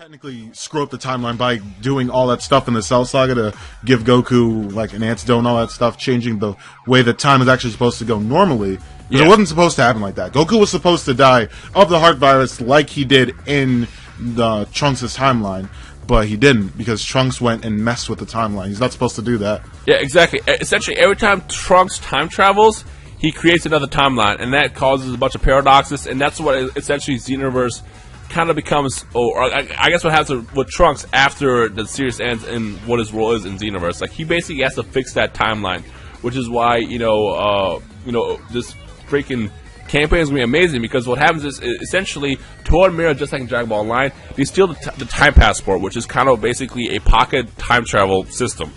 technically screw up the timeline by doing all that stuff in the Cell Saga to give Goku like an antidote and all that stuff, changing the way that time is actually supposed to go normally. Because it wasn't supposed to happen like that. Goku was supposed to die of the heart virus like he did in the Trunks' timeline, but he didn't because Trunks went and messed with the timeline. He's not supposed to do that. Yeah, exactly. Essentially, every time Trunks time travels, he creates another timeline, and that causes a bunch of paradoxes, and that's what essentially Xenoverse kind of becomes, or I guess what happens with Trunks after the series ends and what his role is in Xenoverse. Like, he basically has to fix that timeline, which is why, this freaking campaign is going to be amazing, because what happens is essentially Toa and Mira, just like in Dragon Ball Online, they steal the time passport, which is kind of basically a pocket time travel system.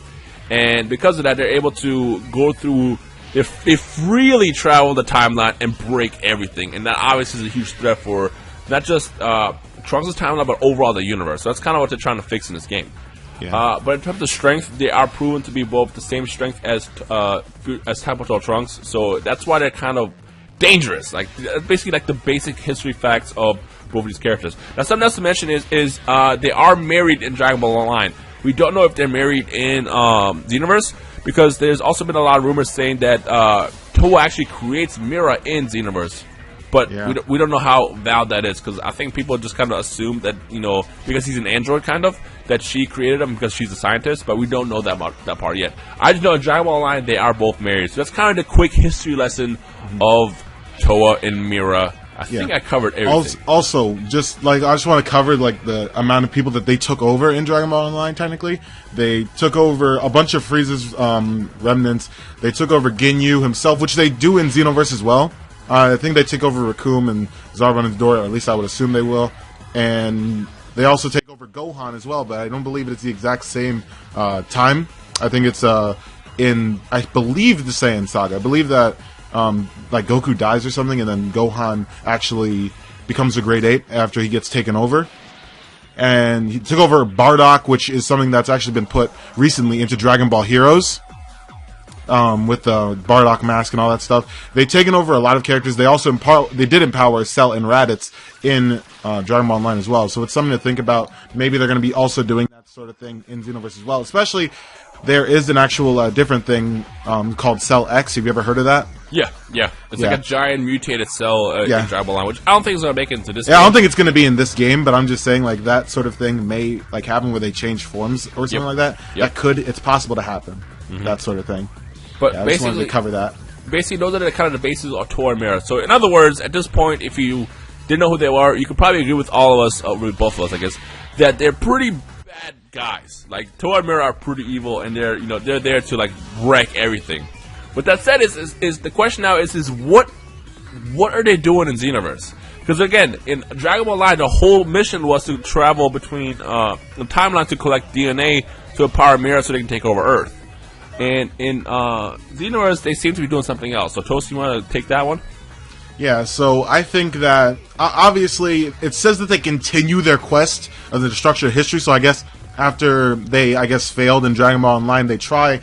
And because of that, they're able to go through, they freely travel the timeline and break everything. And that obviously is a huge threat for not just Trunks' timeline, but overall the universe. So that's kind of what they're trying to fix in this game. Yeah. But in terms of strength, they are proven to be both the same strength as Time Patrol Trunks. So that's why they're kind of dangerous. Like, basically like the basic history facts of both of these characters. Now, something else to mention is they are married in Dragon Ball Online. We don't know if they're married in Xenoverse, because there's also been a lot of rumors saying that Toa actually creates Mira in Xenoverse. But we don't know how valid that is, because I think people just kind of assume that, because he's an android kind of, that she created him because she's a scientist, but we don't know that part yet. I just know in Dragon Ball Online they are both married. So that's kind of the quick history lesson of Toa and Mira. I think I covered everything. Also, I just want to cover like the amount of people that they took over in Dragon Ball Online. Technically, they took over a bunch of Frieza's remnants. They took over Ginyu himself, which they do in Xenoverse as well. I think they take over Raccoon and Zarbon and Dora, or at least I would assume they will. And they also take over Gohan as well, but I don't believe it's the exact same time. I think it's I believe the Saiyan Saga. I believe that like Goku dies or something, and then Gohan actually becomes a Great Ape after he gets taken over. And he took over Bardock, which is something that's actually been put recently into Dragon Ball Heroes. With the Bardock mask and all that stuff. They've taken over a lot of characters. They also did empower Cell and Raditz in Dragon Ball Online as well. So it's something to think about. Maybe they're going to be also doing that sort of thing in Xenoverse as well. Especially, there is an actual different thing called Cell X. Have you ever heard of that? Yeah. It's like a giant mutated cell in Dragon Ball Online, which I don't think is going to make it into this game. I don't think it's going to be in this game, but I'm just saying like that sort of thing may like happen where they change forms or something like that. It's possible to happen. That sort of thing. But I just wanted to cover that. Basically, those are the kind of the bases of Toa and Mira. So, in other words, at this point, if you didn't know who they were, you could probably agree with all of us, with both of us, I guess, that they're pretty bad guys. Like, Toa and Mira are pretty evil, and they're there to like wreck everything. With that said, is the question now is what are they doing in Xenoverse? Because again, in Dragon Ball Online, the whole mission was to travel between the timeline to collect DNA to empower Mira so they can take over Earth. And in Xenoverse, they seem to be doing something else. So, Toast, you want to take that one? Yeah, so I think that, obviously, it says that they continue their quest of the destruction of history, so I guess after they, failed in Dragon Ball Online, they try